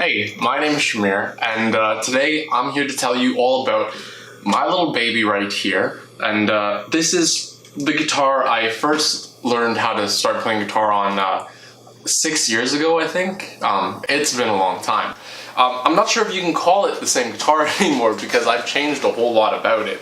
Hey, my name is Shamir, and today I'm here to tell you all about my little baby right here. And this is the guitar I first learned how to start playing guitar on 6 years ago, I think. It's been a long time. I'm not sure if you can call it the same guitar anymore because I've changed a whole lot about it.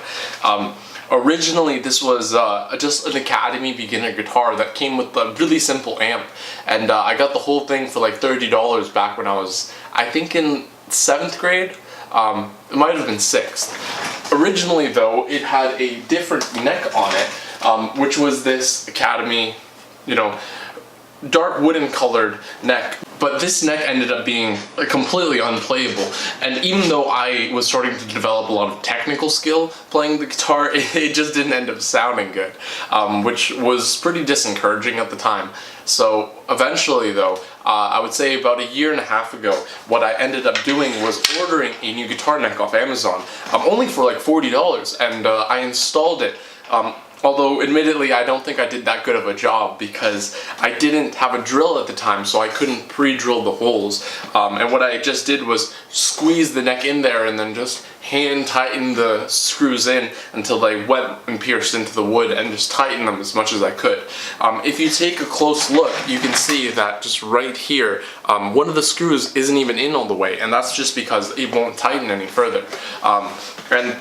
Originally, this was just an Academy beginner guitar that came with a really simple amp, and I got the whole thing for like $30 back when I was, I think, in 7th grade. It might have been 6th. Originally, though, it had a different neck on it, which was this Academy, dark wooden colored neck. But this neck ended up being completely unplayable, and even though I was starting to develop a lot of technical skill playing the guitar, it just didn't end up sounding good, which was pretty discouraging at the time. So eventually, though, I would say about a year and a half ago, what I ended up doing was ordering a new guitar neck off Amazon, only for like $40, and I installed it. Although, admittedly, I don't think I did that good of a job because I didn't have a drill at the time, so I couldn't pre-drill the holes. And what I just did was squeeze the neck in there and then just hand tighten the screws in until they went and pierced into the wood, and just tighten them as much as I could. If you take a close look, you can see that just right here, one of the screws isn't even in all the way, and that's just because it won't tighten any further. And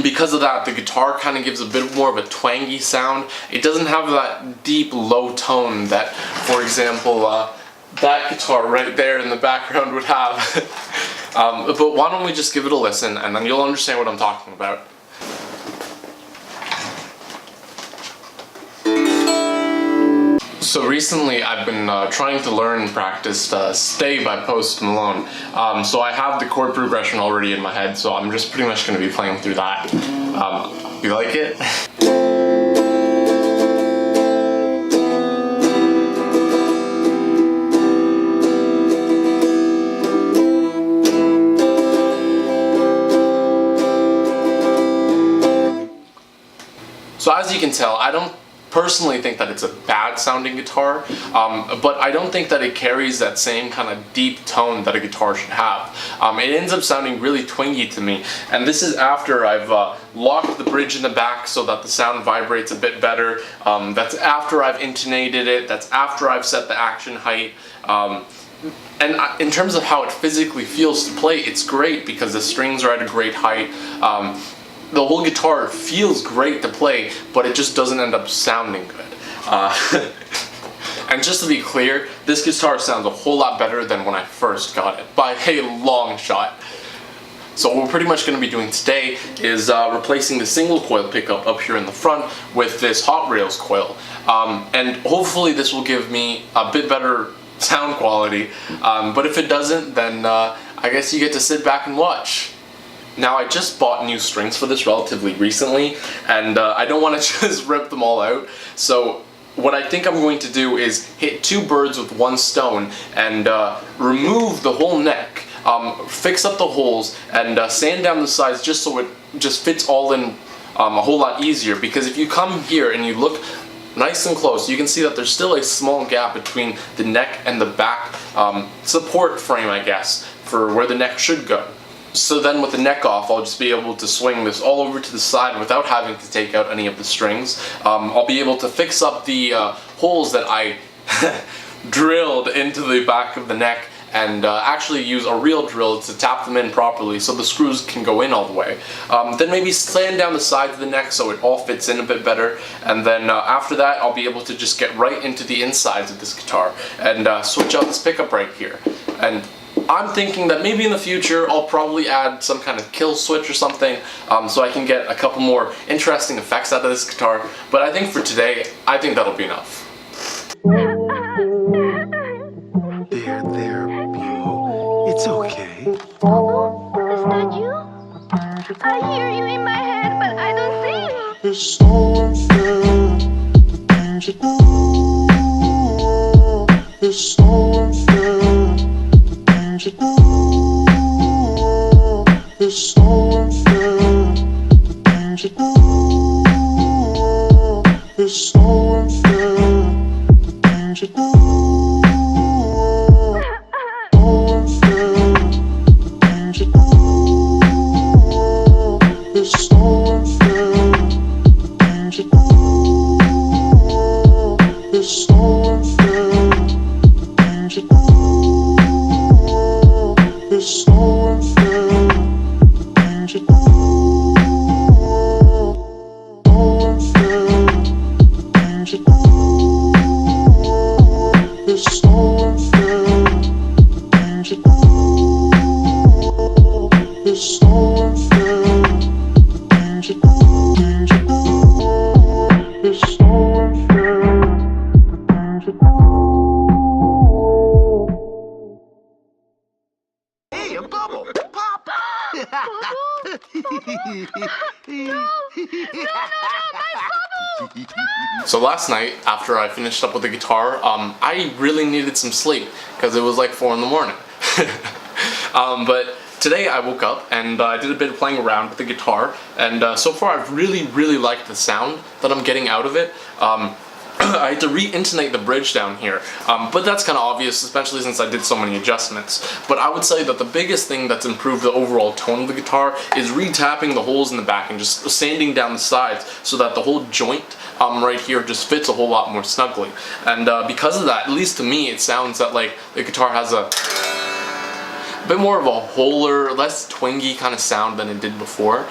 because of that, the guitar kind of gives a bit more of a twangy sound. It doesn't have that deep low tone that, for example, that guitar right there in the background would have. But why don't we just give it a listen, and then you'll understand what I'm talking about. So recently I've been trying to learn and practice Stay by Post Malone. So I have the chord progression already in my head, so I'm just pretty much going to be playing through that. You like it? So as you can tell, I don't personally think that it's a bad sounding guitar, but I don't think that it carries that same kind of deep tone that a guitar should have. It ends up sounding really twangy to me, and this is after I've locked the bridge in the back so that the sound vibrates a bit better. That's after I've intonated it, that's after I've set the action height. And in terms of how it physically feels to play, it's great because the strings are at a great height. The whole guitar feels great to play, but it just doesn't end up sounding good. And just to be clear, this guitar sounds a whole lot better than when I first got it, by a long shot. So what we're pretty much going to be doing today is replacing the single coil pickup up here in the front with this Hot Rails coil. And hopefully this will give me a bit better sound quality, but if it doesn't, then I guess you get to sit back and watch. Now, I just bought new strings for this relatively recently, and I don't want to just rip them all out, so what I think I'm going to do is hit 2 birds with 1 stone and remove the whole neck, fix up the holes, and sand down the sides just so it just fits all in a whole lot easier, because if you come here and you look nice and close, you can see that there's still a small gap between the neck and the back support frame, I guess, for where the neck should go. So then with the neck off, I'll just be able to swing this all over to the side without having to take out any of the strings. I'll be able to fix up the holes that I drilled into the back of the neck, and actually use a real drill to tap them in properly so the screws can go in all the way. Then maybe sand down the sides of the neck so it all fits in a bit better, and then after that I'll be able to just get right into the insides of this guitar and switch out this pickup right here. And I'm thinking that maybe in the future I'll probably add some kind of kill switch or something, so I can get a couple more interesting effects out of this guitar, but I think for today, I think that'll be enough. There, Beau. It's okay. Oh, is that you? I hear you in my head, but I don't see you. It's so unfair, the things you do. It's so unfair, the things you do. It's so unfair, the things you do. It's so unfair, the things you do. So unfair. So last night, after I finished up with the guitar, I really needed some sleep because it was like 4 in the morning. But today I woke up and I did a bit of playing around with the guitar, and so far I've really liked the sound that I'm getting out of it. I had to re-intonate the bridge down here, but that's kind of obvious, especially since I did so many adjustments. But I would say that the biggest thing that's improved the overall tone of the guitar is re-tapping the holes in the back and just sanding down the sides so that the whole joint right here just fits a whole lot more snugly. And because of that, at least to me, it sounds that like the guitar has a bit more of a wholer, less twingy kind of sound than it did before.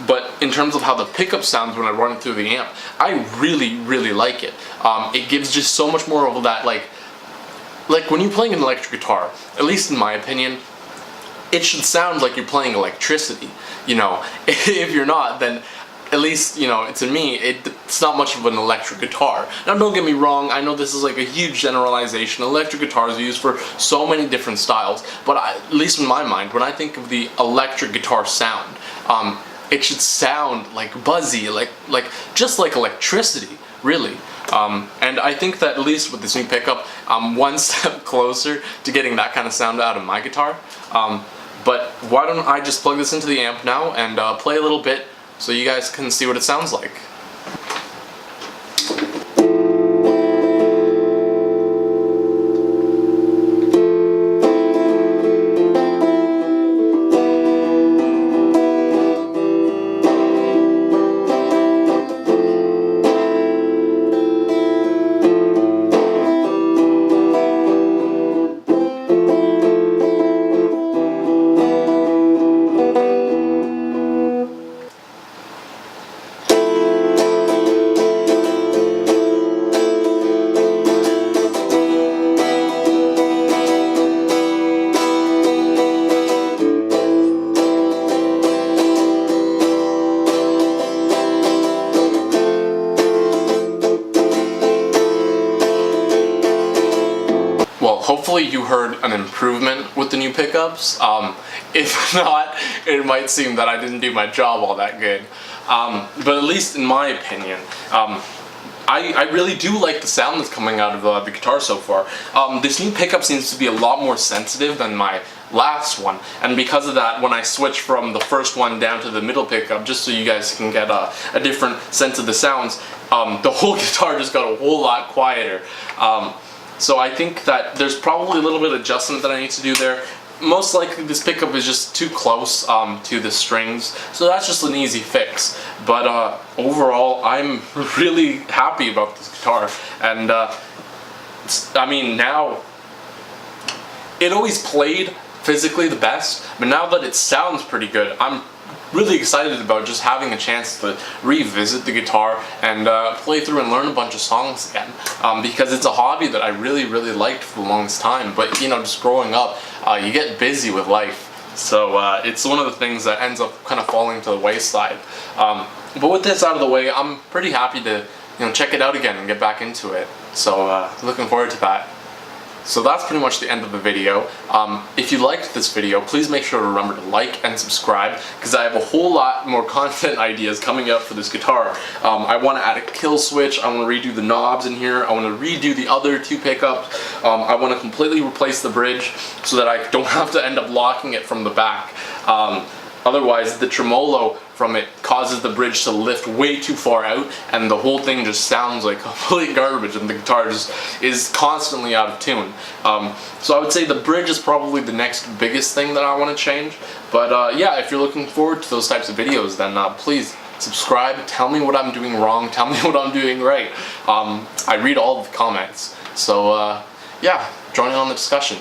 But in terms of how the pickup sounds when I run it through the amp, I really like it. It gives just so much more of that, like when you're playing an electric guitar, at least in my opinion, it should sound like you're playing electricity. You know, if you're not, then at least, you know, to me, it's not much of an electric guitar. Now, don't get me wrong, I know this is like a huge generalization. Electric guitars are used for so many different styles, but at least in my mind, when I think of the electric guitar sound, it should sound like buzzy, like just like electricity, really. And I think that at least with this new pickup, I'm one step closer to getting that kind of sound out of my guitar. But why don't I just plug this into the amp now and play a little bit so you guys can see what it sounds like. Well, hopefully you heard an improvement with the new pickups. If not, it might seem that I didn't do my job all that good. But at least in my opinion, I really do like the sound that's coming out of the guitar so far. This new pickup seems to be a lot more sensitive than my last one, and because of that, when I switch from the first one down to the middle pickup, just so you guys can get a different sense of the sounds, the whole guitar just got a whole lot quieter. So I think that there's probably a little bit of adjustment that I need to do there. Most likely this pickup is just too close to the strings, so that's just an easy fix. But overall, I'm really happy about this guitar, and I mean, now, it always played physically the best, but now that it sounds pretty good, I'm really excited about just having a chance to revisit the guitar and play through and learn a bunch of songs again, because it's a hobby that I really liked for the longest time. But you know, just growing up, you get busy with life, so it's one of the things that ends up kind of falling to the wayside. But with this out of the way, I'm pretty happy to, you know, check it out again and get back into it. So looking forward to that. So that's pretty much the end of the video. If you liked this video, please make sure to remember to like and subscribe, because I have a whole lot more content ideas coming up for this guitar. I want to add a kill switch, I want to redo the knobs in here, I want to redo the other two pickups, I want to completely replace the bridge so that I don't have to end up locking it from the back. Otherwise, the tremolo from it causes the bridge to lift way too far out, and the whole thing just sounds like complete garbage, and the guitar just is constantly out of tune. So I would say the bridge is probably the next biggest thing that I want to change. But yeah, if you're looking forward to those types of videos, then please subscribe, tell me what I'm doing wrong, tell me what I'm doing right. I read all of the comments. So yeah, join in on the discussion.